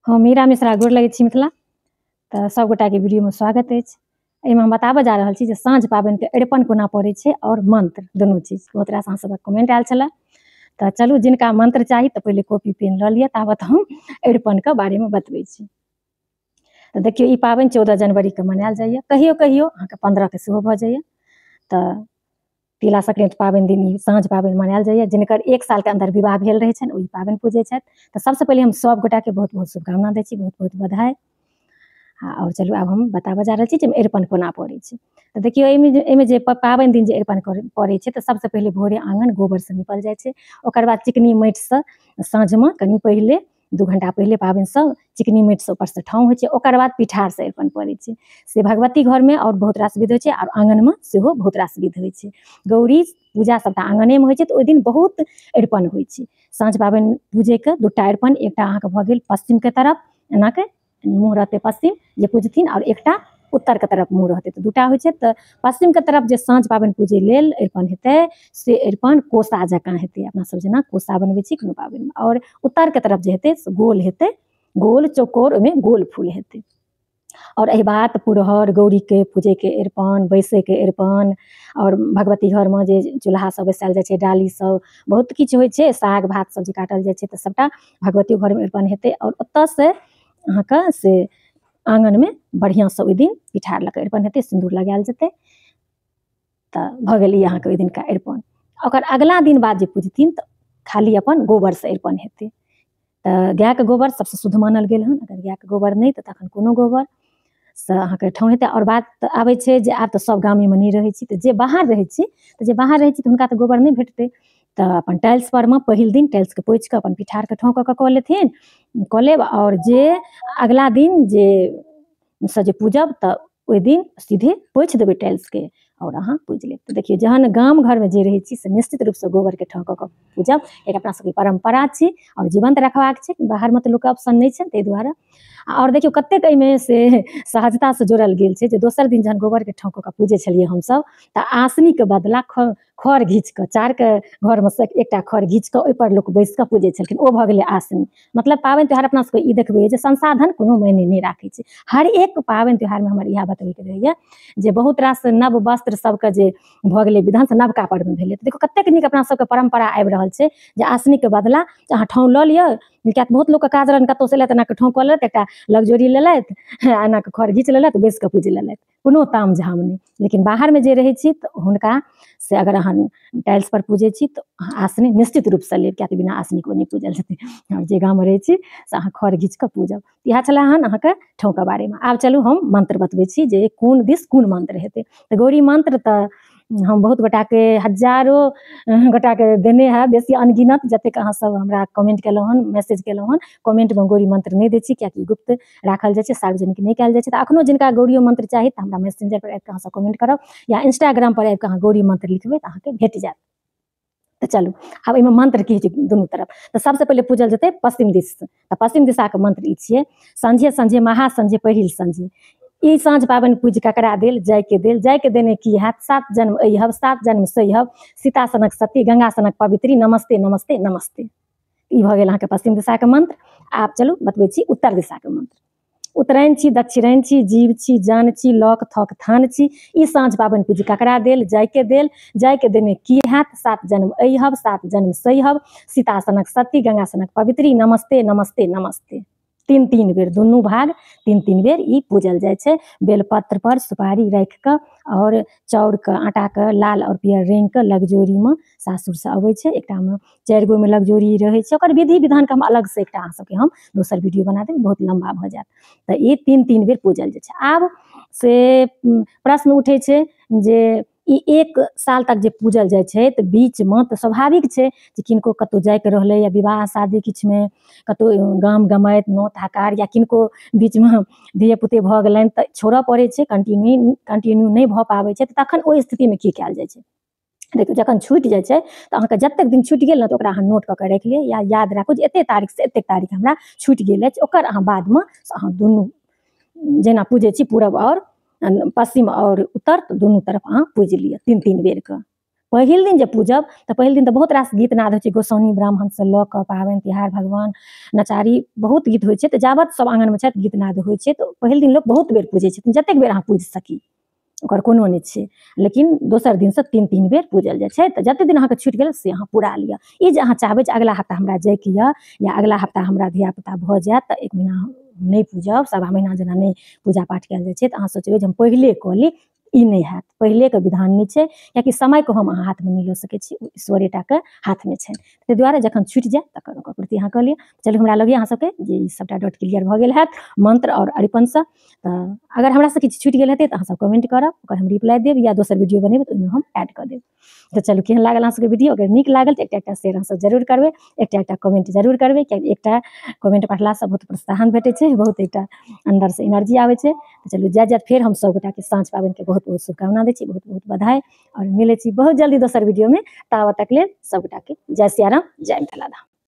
हम मीरा मिश्रा गोर लगै छी मिथिला तऽ सब गोटाके वीडियोमे स्वागत अछि। एहिमे हम बताबऽ जा रहल छी जे साँझ पाबनिके अरिपन कोना पड़ै छै और मंत्र दुनू चीज। बहुत रास अहाँ सबके कमेंट आयल छलै, तऽ चलू जिनका मंत्र चाही तऽ पहिले कॉपी पेन लऽ लिअ, ताबत हम अरिपनके बारेमे बतबै छी। तऽ देखियौ ई पाबनि 14 जनवरीके मनायल जाइए, कहियो कहियो अहाँके 15के सेहो भऽ जाइए। तऽ तिला संक्रांति पाबनि दिन ई साँझ पाबनि मनायल जाइए। जिनकर 1 सालके अंदर विवाह भेल रहै छनि ओहि पाबनि पूजै छथि। तऽ सबसँ पहिले हम सब गोटाके बहुत बहुत शुभकामना दै छी, बहुत बहुत बधाई। और चलू आब हम बताबऽ जा रहल छी जे अरिपन कोना पड़ै छै। तऽ देखियौ एहिमे जे पाबनि दिन जे अरिपन पड़ै छै तऽ सबसँ पहिले भोरे आँगन गोबरसँ नीपल जाइ छै। ओकर बाद चिकनी माटिसँ साँझमे कनि पहिले 2 घंटा पहिले पाबनिसँ चिकनी माटिसँ ऊपरसँ ठाँव होइ छै। ओकर बाद पिठारसँ अरिपन पड़ै छै। से भगवती घरमे और बहुत रास विध होइ छै और आँगनमे सेहो बहुत रास विध होइ छै। गौरी पूजा सबटा आँगनेमे होइ छै, तऽ ओहि दिन बहुत अरिपन होइ छै। साँझ पाबनि पूजैके 2टा अरिपन, एकटा अहाँके भऽ गेल पश्चिमके तरफ, एनाके मुँह रहतै पश्चिम जे पूजथिन, और एकटा उत्तरके तरफ मुँह रहतै, तऽ 2टा होइ छै। तऽ पश्चिमके तरफ जे साँझ पाबनि पूजै लेल अरिपन हेतै से अरिपन कोसा जकाँ हेतै, अपना सब जेना कोसा बनबै छी कोनो पाबनिमे। और उत्तरके तरफ जे हेतै से गोल हेतै, गोल चौकोर, ओहिमे गोल फूल हेतै। और अहिबात पुरहर गौरीके पूजैके अरिपन, बैसैके अरिपन, और भगवती घरमे जे चूल्हा सब बैसायल जाइ छै, डाली सब, बहुत किछु होइ छै, साग भात सब जे काटल जाइ छै, तऽ सबटा भगवती घरमे अरिपन हेतै। और ओतऽसँ अहाँके से आँगनमे बढ़िआँसँ ओहि दिन पिठार लऽ कऽ अरिपन हेतै, सिन्दूर लगायल जेतै। तऽ भऽ गेल ई अहाँके ओहि दिनका अरिपन। ओकर अगिला दिन बाद जे पूजथिन तऽ खाली अपन गोबरसँ अरिपन हेतै। तऽ गायके गोबर सबसँ शुद्ध मानल गेल हन। अगर गायके गोबर नहि तऽ तखन कोनो गोबरसँ अहाँके ठाँव हेतै। और बात आबै छै जे आब तऽ सब गामेमे नहि रहै छी, तऽ जे बाहर रहै छी तऽ हुनका तऽ गोबर नहि भेटतै। तऽ अपन टाइल्स परमे पहिल दिन टाइल्सके पोछि कऽ अपन पिठारके ठाँव कऽ लेथिन, कऽ लेब। और जे अगिला दिन जे से जे पूजब तऽ ओहि दिन सीधे पोछि देबै टाइल्सके और अहाँ पूजि लेब। तऽ देखियौ जहन गाम घरमे जे रहै छी से निश्चित रूपसँ गोबरके ठाँव कऽ पूजब, एक अपना सबके परम्परा छी और जीवंत रखबाक छै। बाहरमे तऽ लोकके ऑप्शन नहि छै, ताहि दुआरे। और देखियौ कतेक एहिमे से सहजतासँ जोड़ल गेल छै जे दोसर दिन जहन गोबरके ठाँव कऽ पूजै छलियै हमसब, तऽ आसनीके बदला खढ़ घीच कऽ, चारके घरमे सँ एकटा खढ़ घीच कऽ ओहिपर लोक बैसि कऽ पूजै छलखिन, ओ भऽ गेलै आसनी। मतलब पाबनि त्यौहार अपना सबके ई देखबै जे संसाधन कोनो मायने नहि राखै छै। हर एक पाबनि त्यौहारमे हमर इएह बतबैके रहैए जे बहुत रास नव वस्त्र सबके जे भऽ गेलै विधान से नवका पर्व भेलै। तऽ देखियौ कतेक नीक अपना सबके परम्परा आबि रहल छै जे आसनीके बदला अहाँ ठाँव लऽ लिअ। किएक बहुत लोकके काज रहनि कतहुसँ एलथि एनाके ठाँव कऽ लेलथि, एकटा लग्जरी लेलथि, एनाके खढ़ घीच लेलथि, बैसि कऽ पूजि लेलथि, कोनो ताम झाम नहि। लेकिन बाहरमे जे रहै छी तऽ हुनका से अगर अहाँ टाइल्स पर पूजै छी तऽ अहाँ आसनी निश्चित रूपसँ लेब, किएक तऽ बिना आसनीके ओ नहि पूजल जेतै। और जे गाममे रहै छी से अहाँ खढ़ घीच कऽ पूजब। इएह छलै हन अहाँके ठाँवके बारेमे। आब चलू हम मंत्र बतबै छी जे कोन दिस कोन मंत्र हेतै। तऽ गौरी मंत्र तऽ हम बहुत गोटाके हजारो गोटाके देने हैब, बेसी अनगिनत जतेक अहाँसब हमरा कमेंट केलहुँ हन, मैसेज केलहुँ हन। कमेंटमे गौरी मंत्र नहि दै छी किएकि गुप्त राखल जाइ छै, सार्वजनिक नहीं कयल जाइ छै। तऽ एखनो जिनका गौरी मंत्र चाही तऽ हमरा मैसेंजरपर आबि कऽ अहाँसब कमेंट करब, या इंस्टाग्रामपर आबि कऽ अहाँ गौरी मंत्र लिखबै तऽ अहाँके भेट जायत। तऽ चलू आब एहिमे मंत्र की होइ छै दुनू तरफ। तऽ सबसँ पहिले पूजल जेतै पश्चिम दिस। तऽ पश्चिम दिशाके मंत्र ई छियै: संझे संझे महासंझे पहिल संझे। ई साँझ पाबनि पूजि ककरा देल? जायके देल। जायके देने की हैत? 7 जन्म अइहब 7 जन्म सहिहब, सीता सनक सती गंगा सनक पवित्री, नमस्ते नमस्ते नमस्ते। ई भऽ गेल अहाँके पश्चिम दिशाके मंत्र। आब चलू बतबै छी उत्तर दिशाके मंत्र। उत्तरायण छी, दक्षिणायन छी, जीव छी, जान छी, लौक थौक थान छी। ई साँझ पाबनि पूजी ककरा देल? जायके देल। जायके देने की हैत? 7 जन्म अइहब 7 जन्म सहिहब, सीता सनक सती गंगा सनक पवित्री, नमस्ते नमस्ते नमस्ते। 3 बेर दुनू भाग 3 बेर ई पूजल जाइ छै। बेलपत्र पर सुपारी राखि कऽ और चाउरके आटाके लाल और पियर रङ्गके लग्जोरीमे सासुरसँ अबै छै। एकटामे 4 गोमे लग्जोरी रहै छै। ओकर विधि विधानके हम अलगसँ एकटा अहाँ सबके हम दोसर वीडियो बना देब, बहुत लम्बा भऽ जायत। तऽ ई 3 बेर पूजल जाइ छै। आब से प्रश्न उठै छै जे ई 1 साल तक जे पूजल जाइ छै तऽ बीचमे तऽ स्वाभाविक छै जे किनको कतहु जाइके रहलै, या विवाह शादी किछुमे कतहु गाम गमाइत नोत हकार, या किनको बीचमे धिये पुते भऽ गेलनि तऽ छोड़ऽ पड़ै छै, कंटिन्यू नहि भऽ पाबै छै। तऽ तखन ओहि स्थितिमे की कयल जाइ छै? देखियौ जखन छूटि जाइ छै तऽ अहाँके जतेक दिन छूटि गेल ने तऽ ओकरा अहाँ नोट कऽ के राखि लिअ, या याद राखू जे एतेक तारीखसँ एतेक तारीख हमरा छूटि गेल अछि। ओकर अहाँ बादमे अहाँ दुनू जेना पूजै छी पूरब और पश्चिम और उत्तर, तऽ दुनू तरफ अहाँ पूजि लिअ 3 बेरके। पहिल दिन जे पूजब तऽ पहिल दिन तऽ बहुत रास गीत नाद होइ छै, गोसाउनी ब्राह्मणसँ लऽ कऽ पाबनि तिहार भगवान नचारी बहुत गीत होइ छै। तऽ जाबत सब आँगनमे छथि गीत नाद होइ छै तऽ पहिल दिन लोक बहुत बेर पूजै छथिन, जतेक बेर अहाँ पूजि सकी, ओकर कोनो नहि छै। लेकिन दोसर दिनसँ 3 बेर पूजल जाइ छै। तऽ जतेक दिन अहाँके छुटि गेल से अहाँ पूरा लिअ। ई जे अहाँ चाहबै जे अगिला हफ्ता हमरा जाइके यऽ या अगिला हफ्ता हमरा धियापुता भऽ जायत तऽ 1 महीना नहि पूजब, सवा महीना जेना नहि पूजा पाठ कयल जाइ छै, तऽ अहाँ सोचबै जे हम पहिले कऽ ली, ई नहि हैत। पहिलेके विधान नहि छै, कियाकि समयके हम अहाँ हाथमे नहि लऽ सकै छी, ओ ईश्वरे टाके हाथमे छनि। ताहि दुआरे जखन छुटि जाय तखन ओकर प्रति अहाँ कऽ लिअ। चलू, हमरा लगैए अहाँ सबके जे ई सबटा डॉट क्लियर भऽ गेल हैत मंत्र और अरिपनसँ। तऽ अगर हमरासँ किछु छुटि गेल हेतै तऽ अहाँ सब कमेंट करब, ओकर हम रिप्लाई देब या दोसर वीडियो बनेबै तऽ ओहिमे हम ऐड कऽ देब। तऽ चलू, केहन लागल अहाँ सबके वीडियो? अगर नीक लागल तऽ एकटा शेयर अहाँ सब जरूर करबै, एकटा कमेंट जरूर करबै, कियाकि एकटा कमेंट पढ़लासँ बहुत प्रोत्साहन भेटै छै, बहुत एकटा अन्दरसँ एनर्जी आबै छै। तऽ चलू, जायत फेर हम सब गोटाके साँझ पाबनिके बहुत बहुत शुभकामना दै छी, बहुत बहुत बधाई, और मिलै छी बहुत जल्दी दोसर वीडियोमे। ताबत तक लेल सब गोटाके जय सिया राम, जय मिथिला धाम।